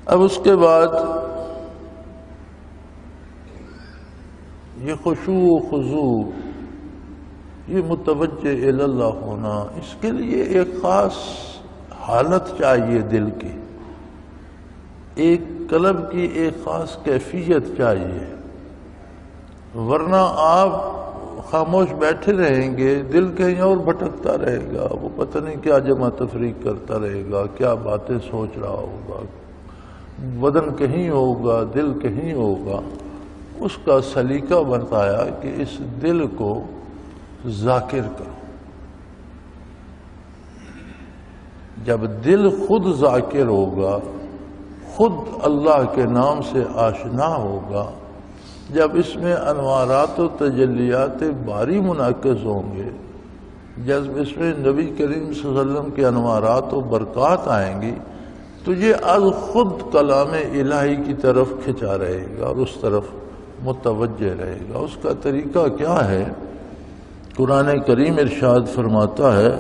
اب اس کے بعد یہ خشوع و خضوع، یہ متوجہ الی اللہ ہونا، اس کے لیے ایک خاص حالت چاہیے، دل کی ایک قلب کی ایک خاص کیفیت چاہیے، ورنہ آپ خاموش بیٹھے رہیں گے، دل کہیں اور بھٹکتا رہے گا، وہ پتہ نہیں کیا جمع تفریق کرتا رہے گا، کیا باتیں سوچ رہا ہوگا، بدن کہیں ہوگا، دل کہیں ہوگا۔ اس کا سلیقہ بتایا کہ اس دل کو ذاکر کرو۔ جب دل خود ذاکر ہوگا، خود اللہ کے نام سے آشنا ہوگا، جب اس میں انوارات و تجلیات باری منعکس ہوں گے، جب اس میں نبی کریم صلی اللہ علیہ وسلم کے انوارات و برکات آئیں گی، تو یہ از خود کلام الہی کی طرف کھنچا رہے گا اور اس طرف متوجہ رہے گا۔ اس کا طریقہ کیا ہے؟ قرآن کریم ارشاد فرماتا ہے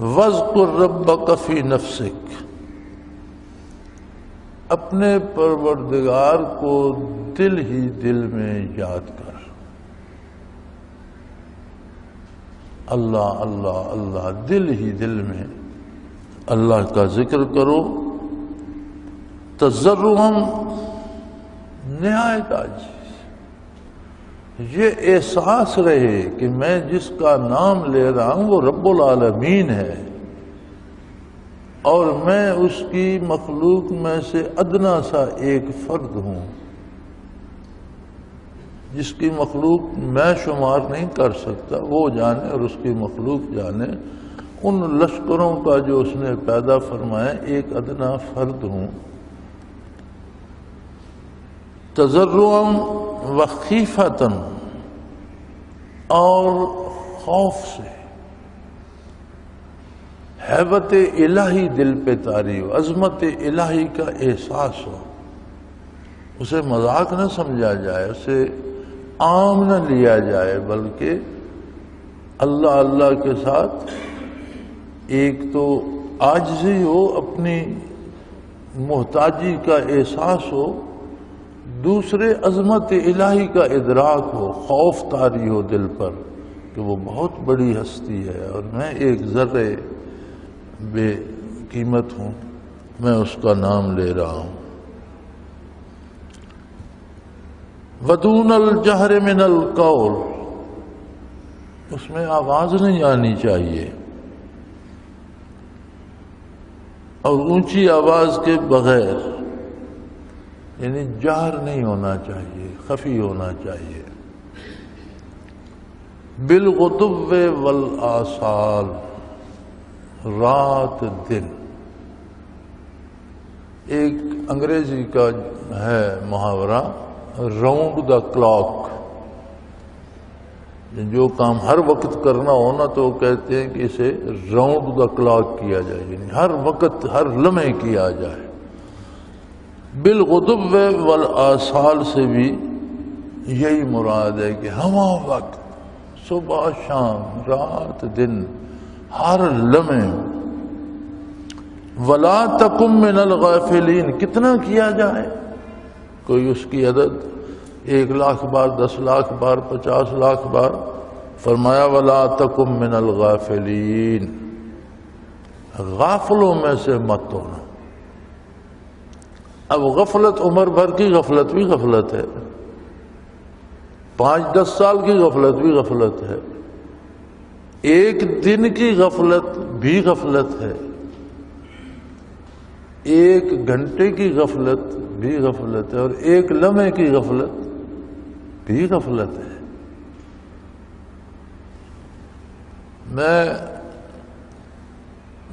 وَاذْكُرْ رَبَّكَ فِي نَفْسِكَ، اپنے پروردگار کو دل ہی دل میں یاد کر۔ اللہ اللہ اللہ، دل ہی دل میں اللہ کا ذکر کرو، تضرعاً، نہایت عاجزی، یہ احساس رہے کہ میں جس کا نام لے رہا ہوں وہ رب العالمین ہے، اور میں اس کی مخلوق میں سے ادنا سا ایک فرد ہوں، جس کی مخلوق میں شمار نہیں کر سکتا، وہ جانے اور اس کی مخلوق جانے۔ ان لشکروں کا جو اس نے پیدا فرمایا، ایک ادنا فرد ہوں۔ تضرعاً و خیفتاً، اور خوف سے، ہیبت الہی دل پہ طاری ہو، عظمت الہی کا احساس ہو، اسے مذاق نہ سمجھا جائے، اسے عام نہ لیا جائے، بلکہ اللہ اللہ کے ساتھ ایک تو عاجزی ہو، اپنی محتاجی کا احساس ہو، دوسرے عظمت الہی کا ادراک ہو، خوف طاری ہو دل پر کہ وہ بہت بڑی ہستی ہے اور میں ایک ذرے بے قیمت ہوں، میں اس کا نام لے رہا ہوں۔ وَدُونَ الْجَهْرِ مِنَ الْقَوْلِ، اس میں آواز نہیں آنی چاہیے، اور اونچی آواز کے بغیر، یعنی جہر نہیں ہونا چاہیے، خفی ہونا چاہیے۔ بالغدو والآصال، رات دن۔ ایک انگریزی کا ہے محاورہ، راؤنڈ دا کلاک، جو کام ہر وقت کرنا ہونا تو وہ کہتے ہیں کہ اسے راؤنڈ دا کلاک کیا جائے، یعنی ہر وقت ہر لمحے کیا جائے۔ بالغدو والآصال سے بھی یہی مراد ہے کہ ہمہ وقت، صبح شام، رات دن، ہر لمحے۔ ولا تکن من الغافلین، کتنا کیا جائے؟ کوئی اس کی عدد 1,00,000 بار، 10,00,000 بار، 50,00,000 بار؟ فرمایا ولا تکن من الغافلین، غافلوں میں سے مت ہونا۔ اب غفلت، عمر بھر کی غفلت بھی غفلت ہے، 5-10 سال کی غفلت بھی غفلت ہے، ایک دن کی غفلت بھی غفلت ہے، 1 گھنٹے کی غفلت بھی غفلت ہے، اور 1 لمحے کی غفلت بھی غفلت ہے۔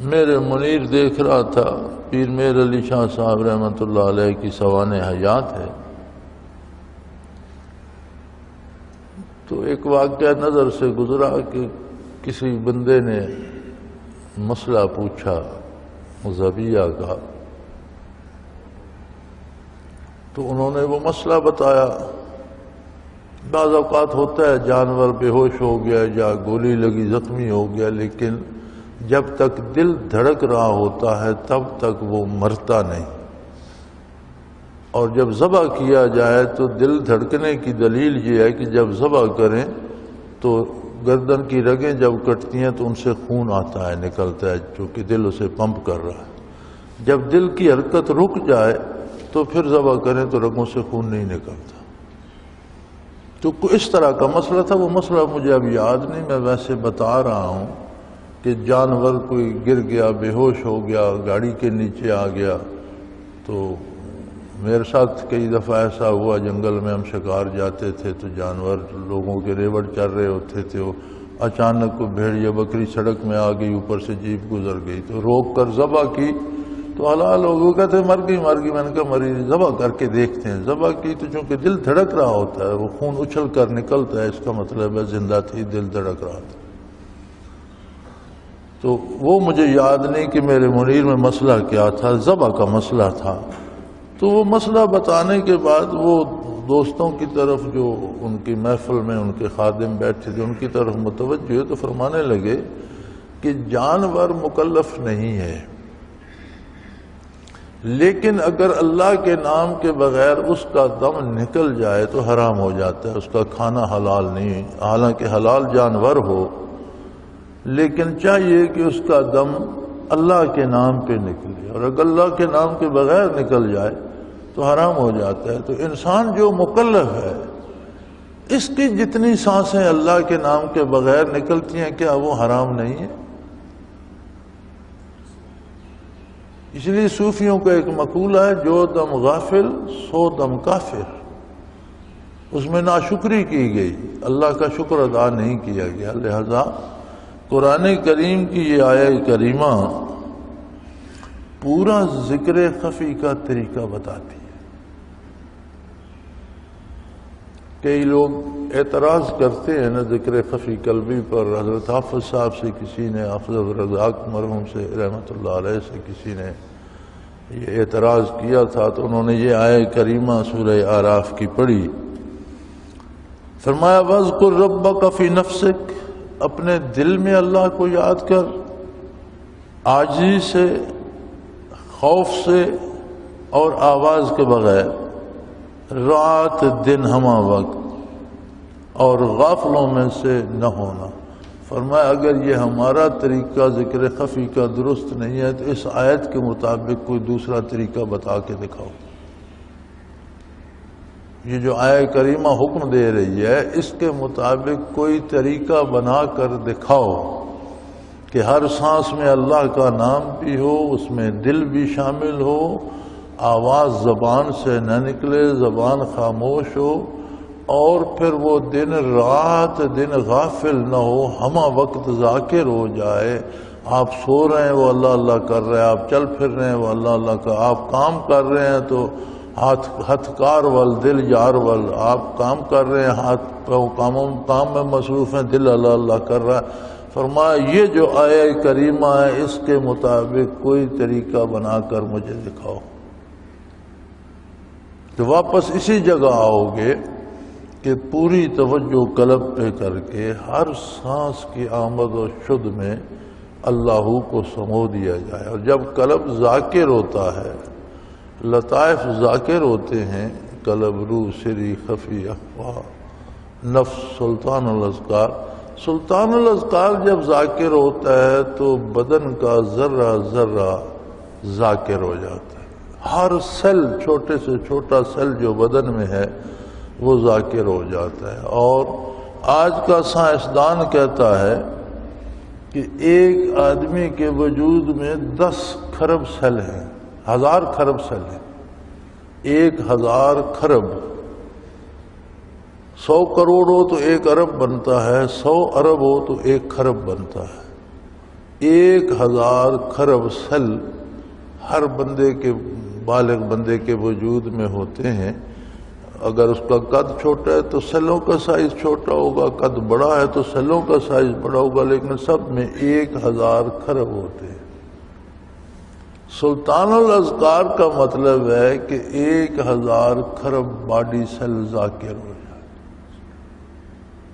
میرے منیر دیکھ رہا تھا، پیر میر علی شاہ صاحب رحمۃ اللہ علیہ کی سوانح حیات ہے، تو ایک واقعہ نظر سے گزرا کہ کسی بندے نے مسئلہ پوچھا مذہبیہ کا، تو انہوں نے وہ مسئلہ بتایا۔ بعض اوقات ہوتا ہے جانور بے ہوش ہو گیا یا گولی لگی زخمی ہو گیا، لیکن جب تک دل دھڑک رہا ہوتا ہے تب تک وہ مرتا نہیں، اور جب ذبح کیا جائے تو دل دھڑکنے کی دلیل یہ ہے کہ جب ذبح کریں تو گردن کی رگیں جب کٹتی ہیں تو ان سے خون آتا ہے، نکلتا ہے، چونکہ دل اسے پمپ کر رہا ہے۔ جب دل کی حرکت رک جائے تو پھر ذبح کریں تو رگوں سے خون نہیں نکلتا۔ تو اس طرح کا مسئلہ تھا، وہ مسئلہ مجھے اب یاد نہیں، میں ویسے بتا رہا ہوں کہ جانور کوئی گر گیا، بے ہوش ہو گیا، گاڑی کے نیچے آ گیا۔ تو میرے ساتھ کئی دفعہ ایسا ہوا، جنگل میں ہم شکار جاتے تھے تو جانور لوگوں کے ریوڑ چر رہے ہوتے تھے، وہ اچانک کوئی بھیڑ یا بکری سڑک میں آ گئی، اوپر سے جیپ گزر گئی تو روک کر ذبح کی تو حلال ہو گئی۔ کہتے مر گئی مر گئی، میں نے کہا مری، ذبح کر کے دیکھتے ہیں۔ ذبح کی تو چونکہ دل دھڑک رہا ہوتا ہے، وہ خون اچھل کر نکلتا ہے، اس کا مطلب ہے زندہ تھی، دل دھڑک رہا تھا۔ تو وہ مجھے یاد نہیں کہ میرے منیر میں مسئلہ کیا تھا، ذبح کا مسئلہ تھا۔ تو وہ مسئلہ بتانے کے بعد وہ دوستوں کی طرف جو ان کی محفل میں ان کے خادم بیٹھے تھے ان کی طرف متوجہ ہوئے تو فرمانے لگے کہ جانور مکلف نہیں ہے، لیکن اگر اللہ کے نام کے بغیر اس کا دم نکل جائے تو حرام ہو جاتا ہے، اس کا کھانا حلال نہیں، حالانکہ حلال جانور ہو، لیکن چاہیے کہ اس کا دم اللہ کے نام پہ نکلے، اور اگر اللہ کے نام کے بغیر نکل جائے تو حرام ہو جاتا ہے۔ تو انسان جو مکلف ہے اس کی جتنی سانسیں اللہ کے نام کے بغیر نکلتی ہیں کیا وہ حرام نہیں ہے؟ اس لیے صوفیوں کا ایک مقولہ ہے، جو دم غافل سو دم کافر، اس میں ناشکری کی گئی، اللہ کا شکر ادا نہیں کیا گیا۔ لہذا قرآن کریم کی یہ آیہ کریمہ پورا ذکر خفی کا طریقہ بتاتی ہے۔ کئی لوگ اعتراض کرتے ہیں نا ذکر خفی قلبی پر، حضرت حافظ صاحب سے کسی نے، حافظ الرزاق مرحوم سے رحمۃ اللہ علیہ سے کسی نے یہ اعتراض کیا تھا، تو انہوں نے یہ آیہ کریمہ سورہ اعراف کی پڑھی، فرمایا وَاذْكُرْ رَبَّكَ فِي نَفْسِكَ، اپنے دل میں اللہ کو یاد کر، عاجزی سے، خوف سے اور آواز کے بغیر، رات دن ہمہ وقت، اور غافلوں میں سے نہ ہونا۔ فرمایا اگر یہ ہمارا طریقہ ذکر خفی کا درست نہیں ہے تو اس آیت کے مطابق کوئی دوسرا طریقہ بتا کے دکھاؤ۔ یہ جو آیہ کریمہ حکم دے رہی ہے اس کے مطابق کوئی طریقہ بنا کر دکھاؤ کہ ہر سانس میں اللہ کا نام بھی ہو، اس میں دل بھی شامل ہو، آواز زبان سے نہ نکلے، زبان خاموش ہو، اور پھر وہ دن رات دن غافل نہ ہو، ہمہ وقت ذاکر ہو جائے۔ آپ سو رہے ہیں وہ اللہ اللہ کر رہے ہیں، آپ چل پھر رہے ہیں وہ اللہ اللہ کا، آپ کام کر رہے ہیں تو ہاتھ کار ول دل یار ول، آپ کام کر رہے ہیں، ہاتھ کام میں مصروف ہیں، دل اللہ اللہ کر رہا ہے۔ فرمایا یہ جو آیہ کریمہ ہے اس کے مطابق کوئی طریقہ بنا کر مجھے دکھاؤ۔ تو واپس اسی جگہ آؤ گے کہ پوری توجہ قلب پہ کر کے ہر سانس کی آمد و شد میں اللہ کو سمو دیا جائے، اور جب قلب ذاکر ہوتا ہے، لطائف ذاکر ہوتے ہیں، قلب روح سری خفی اخفا نفس سلطان الاذکار، سلطان الاذکار جب ذاکر ہوتا ہے تو بدن کا ذرہ ذرہ ذاکر ہو جاتا ہے، ہر سیل، چھوٹے سے چھوٹا سیل جو بدن میں ہے وہ ذاکر ہو جاتا ہے۔ اور آج کا سائنسدان کہتا ہے کہ ایک آدمی کے وجود میں 10 کھرب سیل ہیں، 1000 کھرب سیل ہیں، 1000 کھرب، 100 کروڑ ہو تو 1 ارب بنتا ہے، 100 ارب ہو تو 1 کھرب بنتا ہے۔ 1000 کھرب سیل ہر بندے کے، بالغ بندے کے وجود میں ہوتے ہیں۔ اگر اس کا قد چھوٹا ہے تو سیلوں کا سائز چھوٹا ہوگا، قد بڑا ہے تو سیلوں کا سائز بڑا ہوگا، لیکن سب میں 1000 کھرب ہوتے ہیں۔ سلطان الاذکار کا مطلب ہے کہ 1000 کھرب باڈی سیل ذاکر ہو جائے،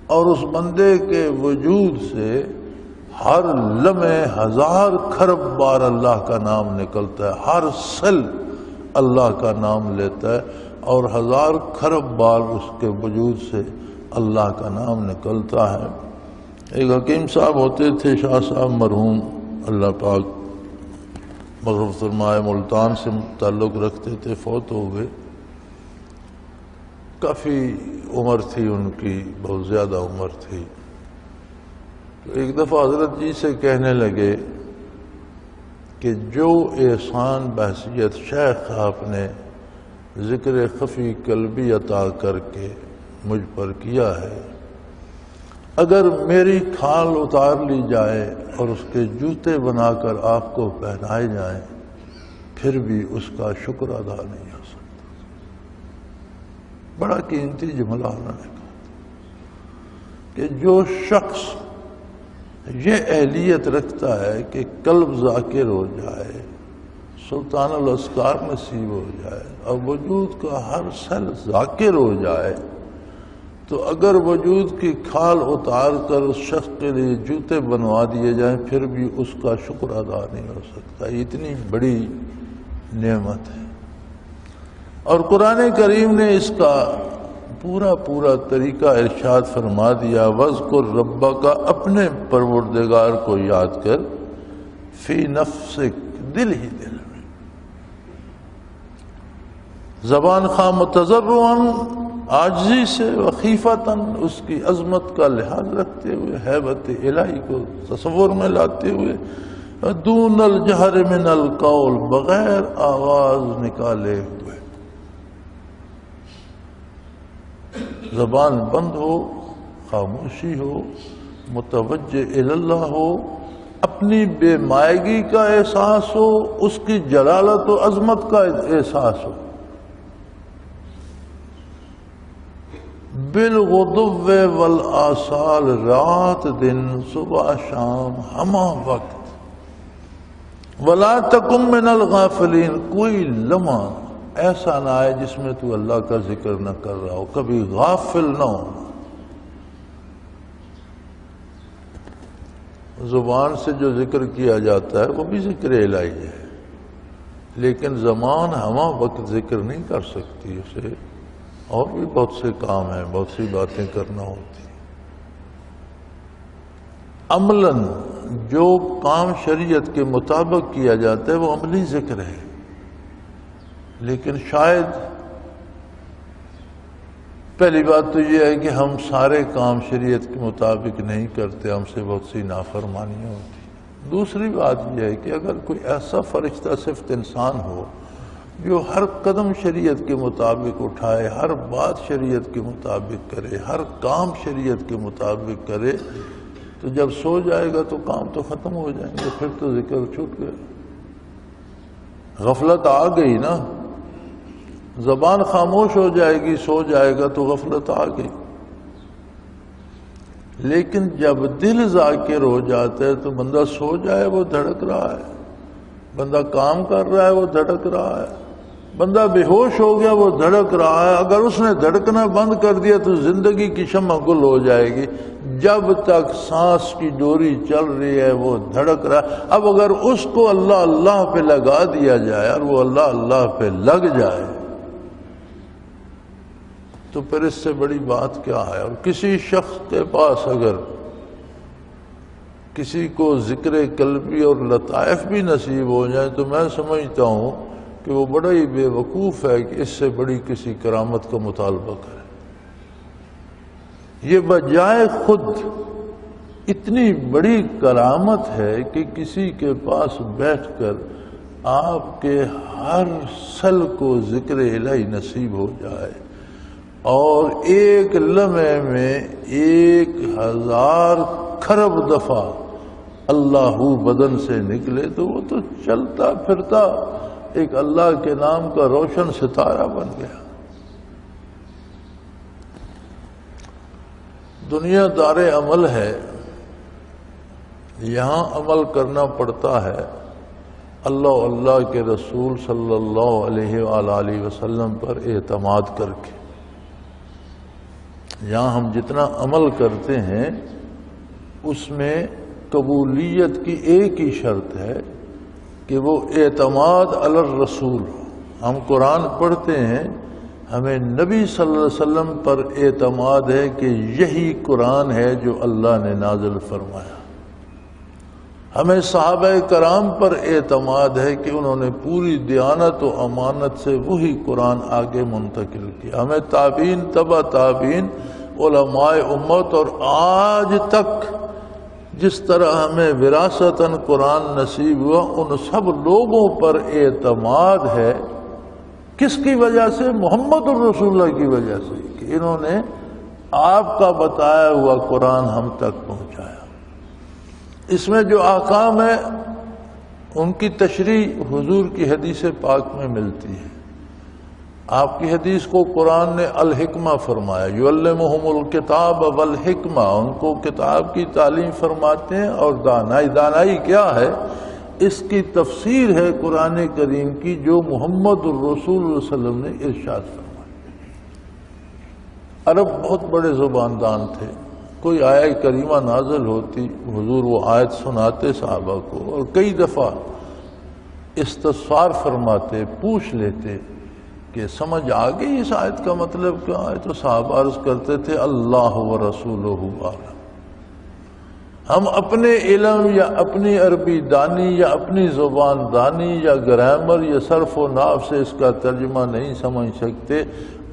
اور اس بندے کے وجود سے ہر لمحے 1000 کھرب بار اللہ کا نام نکلتا ہے، ہر سیل اللہ کا نام لیتا ہے اور 1000 کھرب بار اس کے وجود سے اللہ کا نام نکلتا ہے۔ ایک حکیم صاحب ہوتے تھے، شاہ صاحب مرحوم، اللہ پاک مغفرت فرمائے، ملتان سے تعلق رکھتے تھے، فوت ہو گئے۔ کافی عمر تھی ان کی، بہت زیادہ عمر تھی۔ تو ایک دفعہ حضرت جی سے کہنے لگے کہ جو احسان بحثیت شیخ آپ نے ذکر خفی قلبی عطا کر کے مجھ پر کیا ہے، اگر میری کھال اتار لی جائے اور اس کے جوتے بنا کر آپ کو پہنائے جائیں، پھر بھی اس کا شکر ادا نہیں ہو سکتا۔ بڑا قیمتی جملہ انہوں نے کہا کہ جو شخص یہ اہلیت رکھتا ہے کہ قلب ذاکر ہو جائے، سلطان الاذکار نصیب ہو جائے اور وجود کا ہر سیل ذاکر ہو جائے، تو اگر وجود کی کھال اتار کر اس شخص کے لیے جوتے بنوا دیے جائیں، پھر بھی اس کا شکر ادا نہیں ہو سکتا۔ یہ اتنی بڑی نعمت ہے۔ اور قرآن کریم نے اس کا پورا طریقہ ارشاد فرما دیا، وَاذْكُرْ رَبَّكَ، اپنے پروردگار کو یاد کر، فی نفسک، دل ہی دل میں، زبان خواہ متضرعاً، عاجزی سے، وخیفتاً، اس کی عظمت کا لحاظ رکھتے ہوئے، ہیبت الہی کو تصور میں لاتے ہوئے، دون الجہر من القول، بغیر آواز نکالے ہوئے، زبان بند ہو، خاموشی ہو، متوجہ اللہ ہو، اپنی بے مائگی کا احساس ہو، اس کی جلالت و عظمت کا احساس ہو، بالغدو والآصال، رات دن، صبح شام، ہمہ وقت، ولا تکن من الغافلین، کوئی لمحہ ایسا نہ آئے جس میں تو اللہ کا ذکر نہ کر رہا ہو، کبھی غافل نہ ہو۔ زبان سے جو ذکر کیا جاتا ہے وہ بھی ذکر الہی ہے، لیکن زبان ہمہ وقت ذکر نہیں کر سکتی، اسے اور بھی بہت سے کام ہیں، بہت سی باتیں کرنا ہوتی ہیں۔ عملاً جو کام شریعت کے مطابق کیا جاتا ہے وہ عملی ذکر ہے، لیکن شاید پہلی بات تو یہ ہے کہ ہم سارے کام شریعت کے مطابق نہیں کرتے، ہم سے بہت سی نافرمانیاں ہوتی ہیں۔ دوسری بات یہ ہے کہ اگر کوئی ایسا فرشتہ صفت انسان ہو جو ہر قدم شریعت کے مطابق اٹھائے، ہر بات شریعت کے مطابق کرے، ہر کام شریعت کے مطابق کرے، تو جب سو جائے گا تو کام تو ختم ہو جائیں گے، پھر تو ذکر چھوٹ گیا، غفلت آ گئی نا۔ زبان خاموش ہو جائے گی، سو جائے گا تو غفلت آ گئی، لیکن جب دل ذاکر ہو جاتا ہے تو بندہ سو جائے وہ دھڑک رہا ہے، بندہ کام کر رہا ہے وہ دھڑک رہا ہے، بندہ بے ہوش ہو گیا وہ دھڑک رہا ہے۔ اگر اس نے دھڑکنا بند کر دیا تو زندگی کی شمع گل ہو جائے گی۔ جب تک سانس کی ڈوری چل رہی ہے وہ دھڑک رہا ہے۔ اب اگر اس کو اللہ اللہ پہ لگا دیا جائے اور وہ اللہ اللہ پہ لگ جائے تو پھر اس سے بڑی بات کیا ہے؟ اور کسی شخص کے پاس اگر کسی کو ذکر قلبی اور لطائف بھی نصیب ہو جائے تو میں سمجھتا ہوں کہ وہ بڑا ہی بے وقوف ہے کہ اس سے بڑی کسی کرامت کا مطالبہ کرے۔ یہ بجائے خود اتنی بڑی کرامت ہے کہ کسی کے پاس بیٹھ کر آپ کے ہر سل کو ذکر الہی نصیب ہو جائے اور ایک لمحے میں 1000 کھرب دفعہ اللہ بدن سے نکلے تو وہ تو چلتا پھرتا ایک اللہ کے نام کا روشن ستارہ بن گیا۔ دنیا دار عمل ہے، یہاں عمل کرنا پڑتا ہے اللہ اللہ کے رسول صلی اللہ علیہ وآلہ وسلم پر اعتماد کر کے۔ یہاں ہم جتنا عمل کرتے ہیں اس میں قبولیت کی ایک ہی شرط ہے کہ وہ اعتماد علی الرسول ہو۔ ہم قرآن پڑھتے ہیں، ہمیں نبی صلی اللہ علیہ وسلم پر اعتماد ہے کہ یہی قرآن ہے جو اللہ نے نازل فرمایا۔ ہمیں صحابہ کرام پر اعتماد ہے کہ انہوں نے پوری دیانت و امانت سے وہی قرآن آگے منتقل کیا۔ ہمیں تابعین، تبع تابعین، علماء امت اور آج تک جس طرح ہمیں وراثتاً قرآن نصیب ہوا، ان سب لوگوں پر اعتماد ہے۔ کس کی وجہ سے؟ محمد الرسول اللہ کی وجہ سے، کہ انہوں نے آپ کا بتایا ہوا قرآن ہم تک پہنچایا۔ اس میں جو احکام ہے ان کی تشریح حضور کی حدیث پاک میں ملتی ہے۔ آپ کی حدیث کو قرآن نے الحکمہ فرمایا، یعلمہم الکتاب والحکمہ، ان کو کتاب کی تعلیم فرماتے ہیں اور دانائی۔ دانائی کیا ہے؟ اس کی تفسیر ہے قرآن کریم کی جو محمد الرسول صلی اللہ علیہ وسلم نے ارشاد فرمایا۔ عرب بہت بڑے زباندان تھے، کوئی آیت کریمہ نازل ہوتی، حضور وہ آیت سناتے صحابہ کو، اور کئی دفعہ استفسار فرماتے، پوچھ لیتے کہ سمجھ آ گئی اس آیت کا مطلب کیا ہے؟ تو صحابہ عرض کرتے تھے اللہ و رسولہ اعلم۔ ہم اپنے علم یا اپنی عربی دانی یا اپنی زبان دانی یا گرامر یا صرف و نحو سے اس کا ترجمہ نہیں سمجھ سکتے۔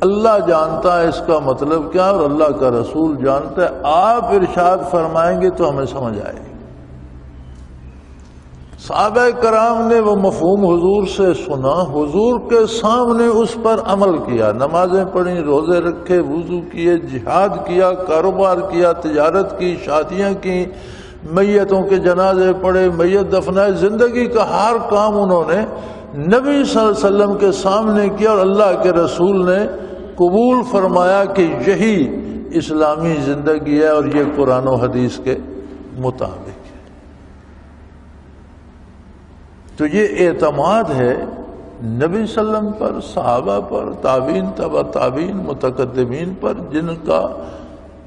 اللہ جانتا ہے اس کا مطلب کیا، اور اللہ کا رسول جانتا ہے۔ آپ ارشاد فرمائیں گے تو ہمیں سمجھ آئے گی۔ صحابہ کرام نے وہ مفہوم حضور سے سنا، حضور کے سامنے اس پر عمل کیا، نمازیں پڑھیں، روزے رکھے، وضو کیے، جہاد کیا، کاروبار کیا، تجارت کی، شادیاں کی، میتوں کے جنازے پڑھے، میت دفنائے، زندگی کا ہر کام انہوں نے نبی صلی اللہ علیہ وسلم کے سامنے کیا، اور اللہ کے رسول نے قبول فرمایا کہ یہی اسلامی زندگی ہے اور یہ قرآن و حدیث کے مطابق ہے۔ تو یہ اعتماد ہے نبی صلی اللہ علیہ وسلم پر، صحابہ پر، تابعین، تبع تابعین، متقدمین پر، جن کا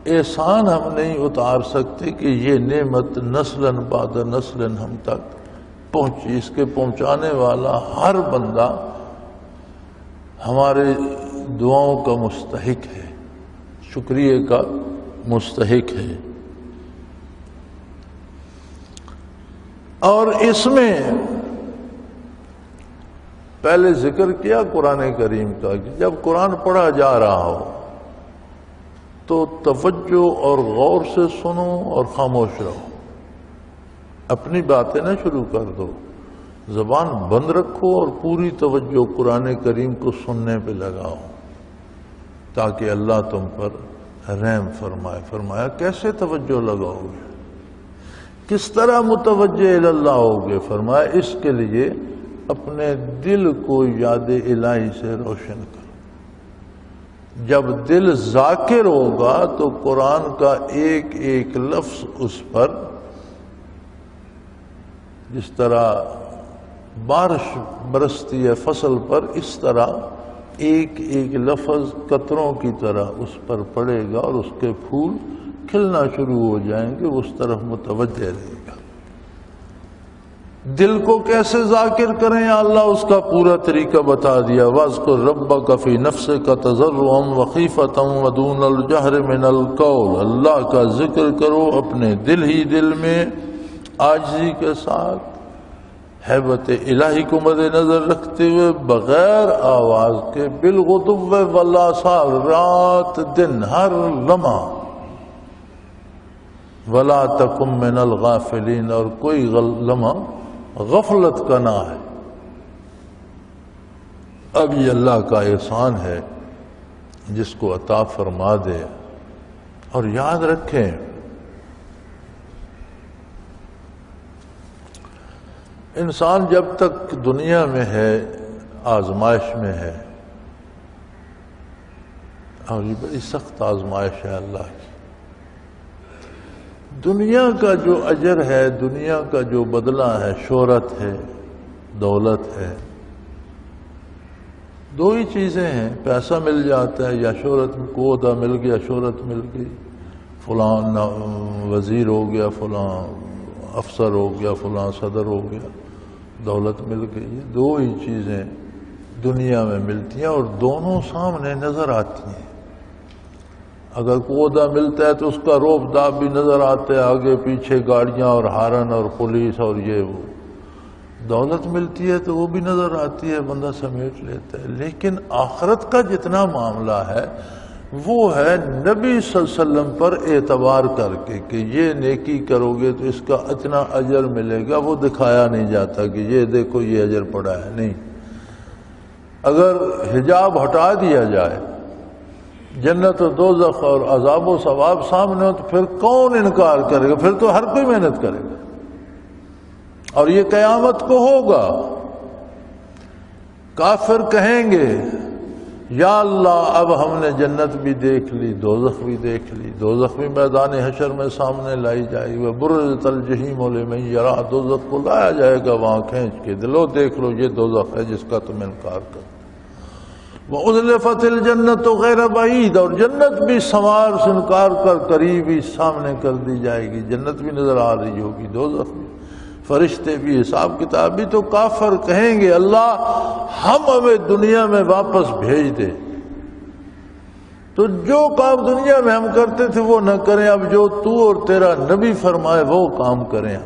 احسان ہم نہیں اتار سکتے کہ یہ نعمت نسلاً بعد نسلاً ہم تک پہنچی۔ اس کے پہنچانے والا ہر بندہ ہمارے دعاؤں کا مستحق ہے، شکریہ کا مستحق ہے۔ اور اس میں پہلے ذکر کیا قرآن کریم کا کہ جب قرآن پڑھا جا رہا ہو تو توجہ اور غور سے سنو اور خاموش رہو، اپنی باتیں نہ شروع کر دو، زبان بند رکھو اور پوری توجہ قرآن کریم کو سننے پہ لگاؤ تاکہ اللہ تم پر رحم فرمائے۔ فرمایا کیسے توجہ لگاؤ گے، کس طرح متوجہ اللہ ہوگے؟ فرمایا اس کے لیے اپنے دل کو یاد الہی سے روشن کرو۔ جب دل ذاکر ہوگا تو قرآن کا ایک ایک لفظ اس پر، جس طرح بارش برستی ہے فصل پر، اس طرح ایک ایک لفظ قطروں کی طرح اس پر پڑے گا اور اس کے پھول کھلنا شروع ہو جائیں گے، اس طرف متوجہ رہے گا۔ دل کو کیسے ذاکر کریں یا اللہ اس کا پورا طریقہ بتا دیا۔ وَاذْكُرْ رَبَّكَ فِي نَفْسِكَ تَضَرُّعًا وَخِيفَةً وَدُونَ الْجَهْرِ مِنَ الْقَوْلِ، اللہ کا ذکر کرو اپنے دل ہی دل میں عاجزی کے ساتھ، ہیبت الہی کو مد نظر رکھتے ہوئے، بغیر آواز کے، بالغدو والآصال، رات دن ہر لمحہ، وَلَا تَكُن مِّنَ الْغَافِلِينَ، اور کوئی لمحہ غفلت کا نہ ہے۔ اب یہ اللہ کا احسان ہے جس کو عطا فرما دے۔ اور یاد رکھیں انسان جب تک دنیا میں ہے آزمائش میں ہے، اور یہ بڑی سخت آزمائش ہے اللہ کی۔ دنیا کا جو اجر ہے، دنیا کا جو بدلہ ہے، شہرت ہے، دولت ہے، دو ہی چیزیں ہیں، پیسہ مل جاتا ہے یا شہرت، کو عہدہ مل گیا، شہرت مل گئی، فلاں وزیر ہو گیا، فلاں افسر ہو گیا، فلاں صدر ہو گیا، دولت مل گئی، یہ دو ہی چیزیں دنیا میں ملتی ہیں اور دونوں سامنے نظر آتی ہیں۔ اگر کودا ملتا ہے تو اس کا روب داب بھی نظر آتا ہے، آگے پیچھے گاڑیاں اور ہارن اور پولیس اور یہ وہ۔ دولت ملتی ہے تو وہ بھی نظر آتی ہے، بندہ سمیٹ لیتا ہے۔ لیکن آخرت کا جتنا معاملہ ہے وہ ہے نبی صلی اللہ علیہ وسلم پر اعتبار کر کے کہ یہ نیکی کرو گے تو اس کا اتنا اجر ملے گا، وہ دکھایا نہیں جاتا کہ یہ دیکھو یہ اجر پڑا ہے، نہیں۔ اگر حجاب ہٹا دیا جائے، جنت و دوزخ اور عذاب و ثواب سامنے ہو، تو پھر کون انکار کرے گا؟ پھر تو ہر کوئی محنت کرے گا، اور یہ قیامت کو ہوگا۔ کافر کہیں گے یا اللہ اب ہم نے جنت بھی دیکھ لی، دوزخ بھی دیکھ لی، دوزخ بھی میدان حشر میں سامنے لائی جائے گی، وَبُرِّزَتِ الْجَحِيمُ لِمَن يَرَىٰ، دوزخ کو لایا جائے گا وہاں کھینچ کے، دلو دیکھ لو یہ دوزخ ہے جس کا تم انکار کرتے۔ وَأُزْلِفَتِ الْجَنَّةُ غَيْرَ بَعِيدٍ، اور جنت بھی سنوار سے انکار کر قریب ہی سامنے کر دی جائے گی، جنت بھی نظر آ رہی ہوگی، دوزخ بھی، فرشتے بھی، حساب کتاب بھی۔ تو کافر کہیں گے اللہ ہم ہمیں دنیا میں واپس بھیج دے، تو جو کام دنیا میں ہم کرتے تھے وہ نہ کریں، اب جو تو اور تیرا نبی فرمائے وہ کام کریں۔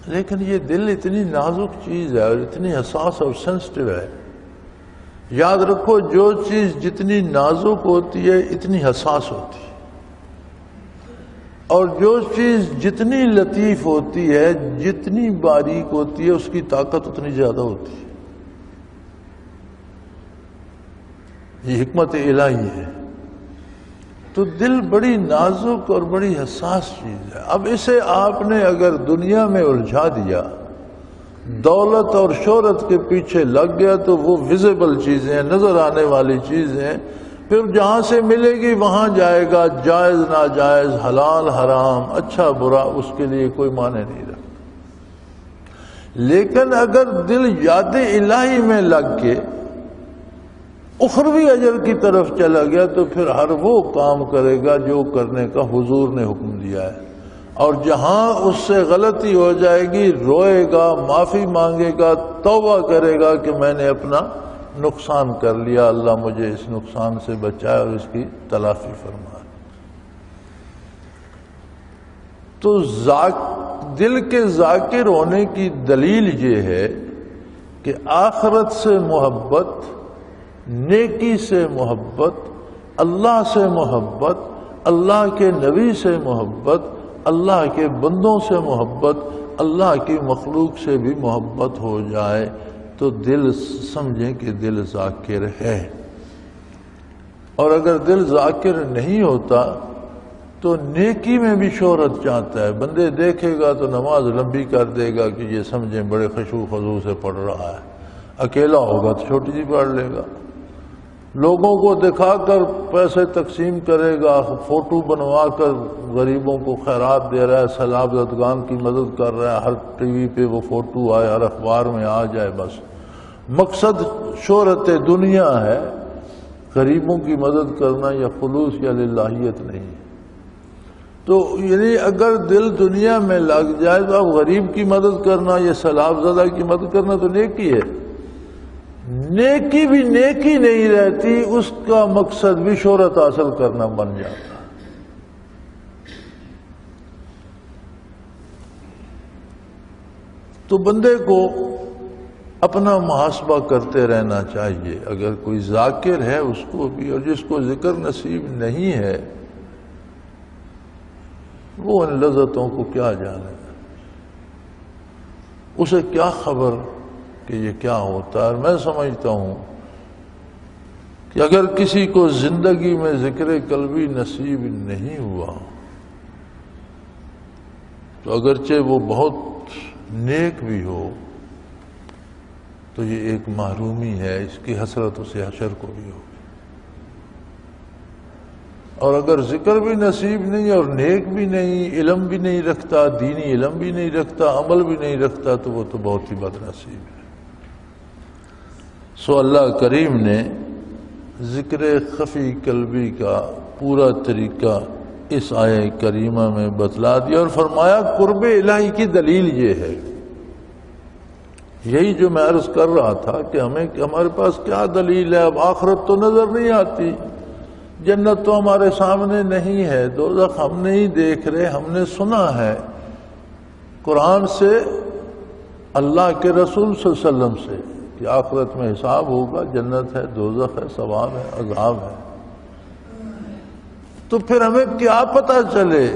لیکن یہ دل اتنی نازک چیز ہے اور اتنی حساس اور سینسٹیو ہے، یاد رکھو جو چیز جتنی نازک ہوتی ہے اتنی حساس ہوتی ہے، اور جو چیز جتنی لطیف ہوتی ہے، جتنی باریک ہوتی ہے، اس کی طاقت اتنی زیادہ ہوتی ہے۔ یہ حکمت الہی ہے۔ تو دل بڑی نازک اور بڑی حساس چیز ہے۔ اب اسے آپ نے اگر دنیا میں الجھا دیا، دولت اور شہرت کے پیچھے لگ گیا، تو وہ ویزیبل چیزیں، نظر آنے والی چیزیں، پھر جہاں سے ملے گی وہاں جائے گا، جائز ناجائز، حلال حرام، اچھا برا، اس کے لیے کوئی معنی نہیں رکھتا۔ لیکن اگر دل یاد الہی میں لگ کے اخروی اجر کی طرف چلا گیا، تو پھر ہر وہ کام کرے گا جو کرنے کا حضور نے حکم دیا ہے، اور جہاں اس سے غلطی ہو جائے گی روئے گا، معافی مانگے گا، توبہ کرے گا کہ میں نے اپنا نقصان کر لیا، اللہ مجھے اس نقصان سے بچائے اور اس کی تلافی فرمائے۔ تو دل کے ذاکر ہونے کی دلیل یہ ہے کہ آخرت سے محبت، نیکی سے محبت، اللہ سے محبت، اللہ کے نبی سے محبت، اللہ کے بندوں سے محبت، اللہ کی مخلوق سے بھی محبت ہو جائے تو دل سمجھیں کہ دل ذاکر ہے۔ اور اگر دل ذاکر نہیں ہوتا تو نیکی میں بھی شہرت چاہتا ہے، بندے دیکھے گا تو نماز لمبی کر دے گا کہ یہ سمجھیں بڑے خشوع خضوع سے پڑھ رہا ہے، اکیلا ہوگا تو چھوٹی سی پڑھ لے گا، لوگوں کو دکھا کر پیسے تقسیم کرے گا، فوٹو بنوا کر غریبوں کو خیرات دے رہا ہے، سیلاب زدگان کی مدد کر رہا ہے، ہر ٹی وی پہ وہ فوٹو آئے، ہر اخبار میں آ جائے، بس مقصد شہرت دنیا ہے، غریبوں کی مدد کرنا یا خلوص یا للہیت نہیں۔ تو یعنی اگر دل دنیا میں لگ جائے تو اب غریب کی مدد کرنا یا سیلاب زدہ کی مدد کرنا تو نیکی ہے، نیکی بھی نیکی نہیں رہتی، اس کا مقصد بھی شہرت حاصل کرنا بن جاتا۔ تو بندے کو اپنا محاسبہ کرتے رہنا چاہیے، اگر کوئی ذاکر ہے اس کو بھی، اور جس کو ذکر نصیب نہیں ہے وہ ان لذتوں کو کیا جانے، اسے کیا خبر کہ یہ کیا ہوتا ہے۔ اور میں سمجھتا ہوں کہ اگر کسی کو زندگی میں ذکر قلبی نصیب نہیں ہوا تو اگرچہ وہ بہت نیک بھی ہو تو یہ ایک محرومی ہے، اس کی حسرت اسے حشر کو بھی ہوگی۔ اور اگر ذکر بھی نصیب نہیں اور نیک بھی نہیں، علم بھی نہیں رکھتا، دینی علم بھی نہیں رکھتا، عمل بھی نہیں رکھتا، تو وہ تو بہت ہی بد نصیب ہے۔ سو اللہ کریم نے ذکر خفی قلبی کا پورا طریقہ اس آیہ کریمہ میں بتلا دیا اور فرمایا قرب الہی کی دلیل یہ ہے یہی جو میں عرض کر رہا تھا کہ ہمارے پاس کیا دلیل ہے؟ اب آخرت تو نظر نہیں آتی، جنت تو ہمارے سامنے نہیں ہے، دوزخ ہم نہیں دیکھ رہے، ہم نے سنا ہے قرآن سے، اللہ کے رسول صلی اللہ علیہ وسلم سے کہ آخرت میں حساب ہوگا، جنت ہے، دوزخ ہے، ثواب ہے، عذاب ہے۔ تو پھر ہمیں کیا پتہ چلے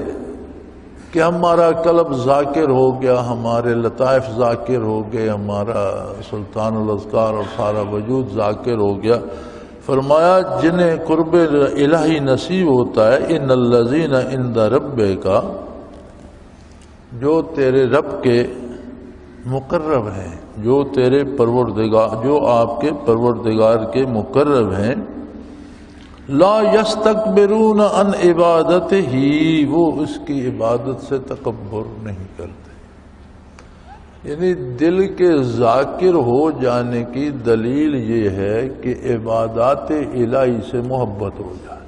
کہ ہمارا قلب ذاکر ہو گیا، ہمارے لطائف ذاکر ہو گئے، ہمارا سلطان الاذکار اور سارا وجود ذاکر ہو گیا؟ فرمایا جنہیں قرب الہی نصیب ہوتا ہے، ان الذین عند ربک، جو تیرے رب کے مقرب ہیں، جو تیرے پروردگار، جو آپ کے پروردگار کے مقرب ہیں، لا یستکبرون عن عبادتہ، وہ اس کی عبادت سے تکبر نہیں کرتے۔ یعنی دل کے ذاکر ہو جانے کی دلیل یہ ہے کہ عبادات الہی سے محبت ہو جائے،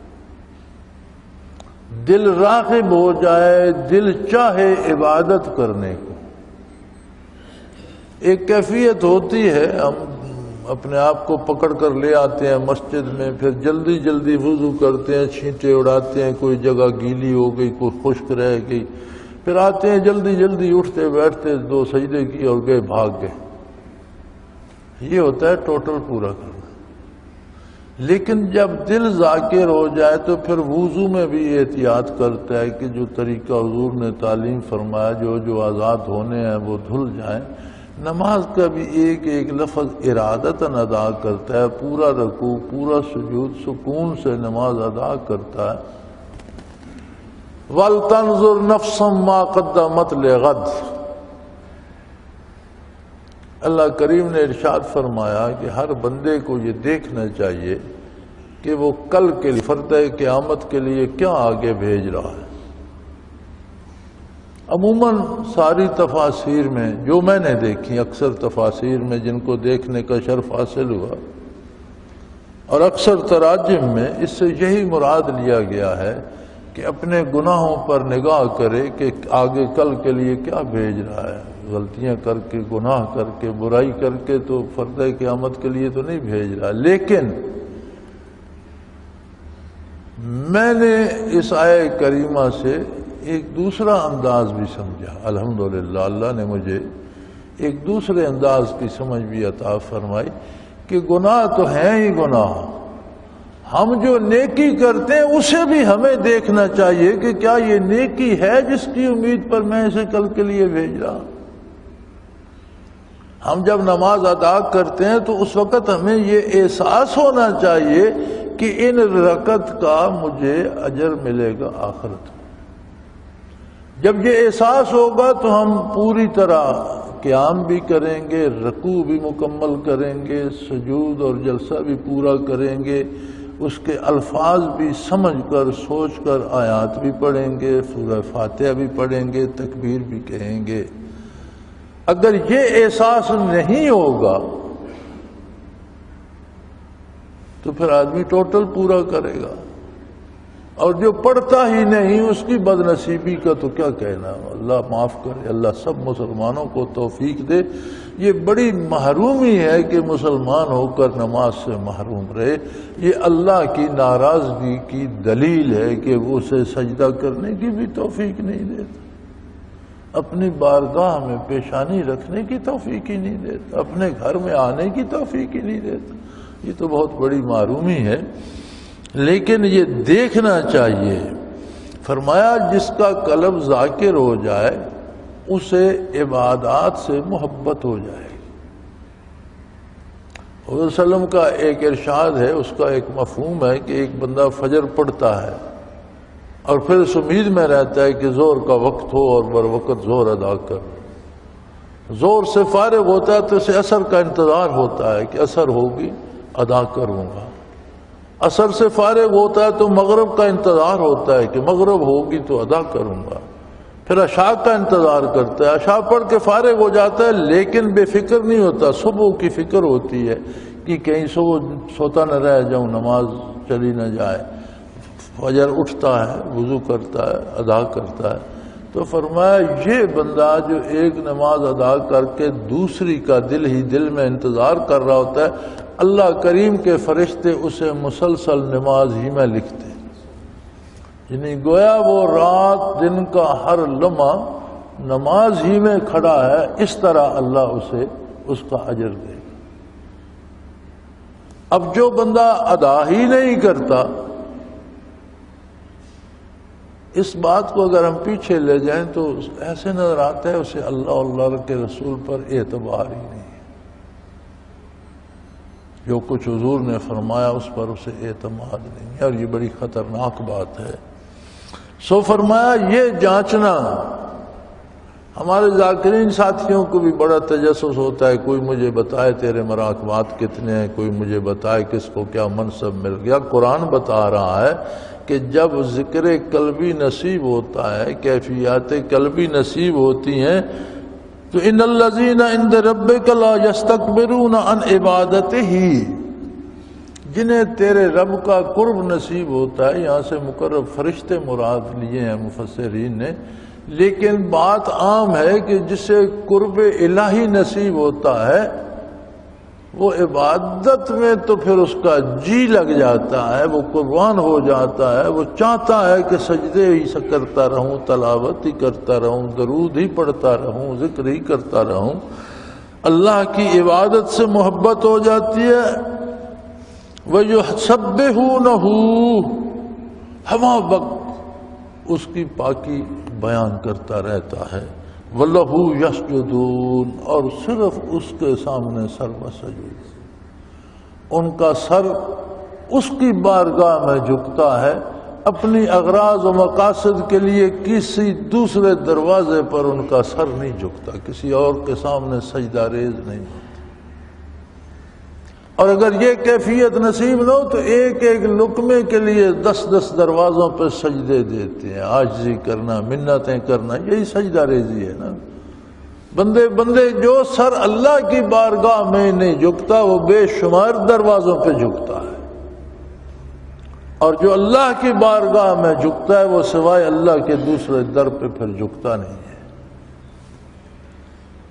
دل راغب ہو جائے، دل چاہے عبادت کرنے کو۔ ایک کیفیت ہوتی ہے، ہم اپنے آپ کو پکڑ کر لے آتے ہیں مسجد میں، پھر جلدی جلدی وضو کرتے ہیں، چھینٹے اڑاتے ہیں، کوئی جگہ گیلی ہو گئی، کوئی خشک رہ گئی، پھر آتے ہیں جلدی جلدی اٹھتے بیٹھتے، 2 سجدے کی اور گئے، بھاگ گئے۔ یہ ہوتا ہے ٹوٹل پورا کرنا۔ لیکن جب دل ذاکر ہو جائے تو پھر وضو میں بھی احتیاط کرتا ہے کہ جو طریقہ حضور نے تعلیم فرمایا، جو آزاد ہونے ہیں وہ دھل جائیں۔ نماز کا بھی ایک ایک لفظ ارادتاً ادا کرتا ہے، پورا رکوع، پورا سجود سکون سے نماز ادا کرتا ہے۔ وَلْتَنْظُرْ نَفْسٌ مَا قَدَّمَتْ لِغَدٍ، اللہ کریم نے ارشاد فرمایا کہ ہر بندے کو یہ دیکھنا چاہیے کہ وہ کل کے لیے، فرد قیامت کے لیے کیا آگے بھیج رہا ہے۔ عموماً ساری تفاسیر میں جو میں نے دیکھی، اکثر تفاسیر میں جن کو دیکھنے کا شرف حاصل ہوا، اور اکثر تراجم میں اس سے یہی مراد لیا گیا ہے کہ اپنے گناہوں پر نگاہ کرے کہ آگے کل کے لیے کیا بھیج رہا ہے۔ غلطیاں کر کے، گناہ کر کے، برائی کر کے تو فرد قیامت کے لیے تو نہیں بھیج رہا۔ لیکن میں نے اس آیہ کریمہ سے ایک دوسرا انداز بھی سمجھا، الحمدللہ اللہ نے مجھے ایک دوسرے انداز کی سمجھ بھی عطا فرمائی کہ گناہ تو ہیں ہی گناہ، ہم جو نیکی کرتے ہیں اسے بھی ہمیں دیکھنا چاہیے کہ کیا یہ نیکی ہے جس کی امید پر میں اسے کل کے لیے بھیج رہا ہوں۔ ہم جب نماز ادا کرتے ہیں تو اس وقت ہمیں یہ احساس ہونا چاہیے کہ ان رکعت کا مجھے اجر ملے گا آخرت میں۔ جب یہ احساس ہوگا تو ہم پوری طرح قیام بھی کریں گے، رکوع بھی مکمل کریں گے، سجود اور جلسہ بھی پورا کریں گے، اس کے الفاظ بھی سمجھ کر سوچ کر آیات بھی پڑھیں گے، سورہ فاتحہ بھی پڑھیں گے، تکبیر بھی کہیں گے۔ اگر یہ احساس نہیں ہوگا تو پھر آدمی ٹوٹل پورا کرے گا، اور جو پڑھتا ہی نہیں اس کی بد نصیبی کا تو کیا کہنا۔ اللہ معاف کرے، اللہ سب مسلمانوں کو توفیق دے۔ یہ بڑی محرومی ہے کہ مسلمان ہو کر نماز سے محروم رہے، یہ اللہ کی ناراضگی کی دلیل ہے کہ وہ اسے سجدہ کرنے کی بھی توفیق نہیں دیتا، اپنی بارگاہ میں پیشانی رکھنے کی توفیق ہی نہیں دیتا، اپنے گھر میں آنے کی توفیق ہی نہیں دیتا۔ یہ تو بہت بڑی محرومی ہے۔ لیکن یہ دیکھنا چاہیے، فرمایا جس کا قلب ذاکر ہو جائے اسے عبادات سے محبت ہو جائے گی۔ حضور صلی اللہ علیہ وسلم کا ایک ارشاد ہے، اس کا ایک مفہوم ہے کہ ایک بندہ فجر پڑھتا ہے اور پھر اس امید میں رہتا ہے کہ زور کا وقت ہو اور بر وقت زور ادا کر، زور سے فارغ ہوتا ہے تو اسے عصر کا انتظار ہوتا ہے کہ عصر ہوگی ادا کروں گا، عصر سے فارغ ہوتا ہے تو مغرب کا انتظار ہوتا ہے کہ مغرب ہوگی تو ادا کروں گا، پھر عشاء کا انتظار کرتا ہے، عشاء پڑھ کے فارغ ہو جاتا ہے لیکن بے فکر نہیں ہوتا، صبح کی فکر ہوتی ہے کہ کہیں سوتا نہ رہ جاؤں، نماز چلی نہ جائے۔ فجر اٹھتا ہے، وضو کرتا ہے، ادا کرتا ہے، تو فرمایا یہ بندہ جو ایک نماز ادا کر کے دوسری کا دل ہی دل میں انتظار کر رہا ہوتا ہے، اللہ کریم کے فرشتے اسے مسلسل نماز ہی میں لکھتے ہیں، یعنی گویا وہ رات دن کا ہر لمحہ نماز ہی میں کھڑا ہے، اس طرح اللہ اسے اس کا اجر دے گا۔ اب جو بندہ ادا ہی نہیں کرتا، اس بات کو اگر ہم پیچھے لے جائیں تو ایسے نظر آتا ہے اسے اللہ اور اللہ کے رسول پر اعتبار ہی نہیں ہے، جو کچھ حضور نے فرمایا اس پر اسے اعتماد نہیں ہے، اور یہ بڑی خطرناک بات ہے۔ سو فرمایا یہ جانچنا، ہمارے ذاکرین ساتھیوں کو بھی بڑا تجسس ہوتا ہے، کوئی مجھے بتائے تیرے مراقبات کتنے ہیں، کوئی مجھے بتائے کس کو کیا منصب مل گیا۔ قرآن بتا رہا ہے کہ جب ذکر قلبی نصیب ہوتا ہے، کیفیات قلبی نصیب ہوتی ہیں، تو ان الذین عند ربک لا یستکبرون عن عبادتہ، جنہیں تیرے رب کا قرب نصیب ہوتا ہے، یہاں سے مقرب فرشتے مراد لیے ہیں مفسرین نے، لیکن بات عام ہے کہ جسے قرب الہی نصیب ہوتا ہے وہ عبادت میں تو پھر اس کا جی لگ جاتا ہے، وہ قربان ہو جاتا ہے، وہ چاہتا ہے کہ سجدے ہی کرتا رہوں، تلاوت ہی کرتا رہوں، درود ہی پڑھتا رہوں، ذکر ہی کرتا رہوں، اللہ کی عبادت سے محبت ہو جاتی ہے۔ وَيُسَبِّحُونَهُ، ہمہ وقت اس کی پاکی بیان کرتا رہتا ہے۔ وَلَهُ يَسْجُدُونَ، اور صرف اس کے سامنے سر بسجود، ان کا سر اس کی بارگاہ میں جھکتا ہے، اپنی اغراض و مقاصد کے لیے کسی دوسرے دروازے پر ان کا سر نہیں جھکتا، کسی اور کے سامنے سجدہ ریز نہیں ہوتا۔ اور اگر یہ کیفیت نصیب نہ ہو تو ایک ایک لقمے کے لیے 10 دروازوں پہ سجدے دیتے ہیں، عاجزی کرنا، منتیں کرنا، یہی سجدہ ریزی ہے نا۔ بندے جو سر اللہ کی بارگاہ میں نہیں جھکتا وہ بے شمار دروازوں پہ جھکتا ہے، اور جو اللہ کی بارگاہ میں جھکتا ہے وہ سوائے اللہ کے دوسرے در پہ پھر جھکتا نہیں ہے۔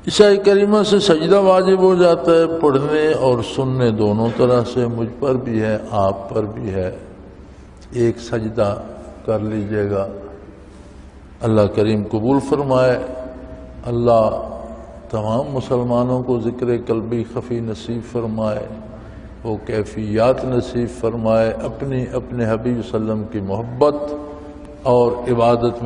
عیسیٰ کریمہ سے سجدہ واجب ہو جاتا ہے، پڑھنے اور سننے دونوں طرح سے، مجھ پر بھی ہے آپ پر بھی ہے۔ ایک سجدہ کر لیجئے گا، اللہ کریم قبول فرمائے، اللہ تمام مسلمانوں کو ذکر قلبی خفی نصیب فرمائے، وہ کیفیات نصیب فرمائے، اپنے حبیب صلی اللہ علیہ وسلم کی محبت اور عبادت میں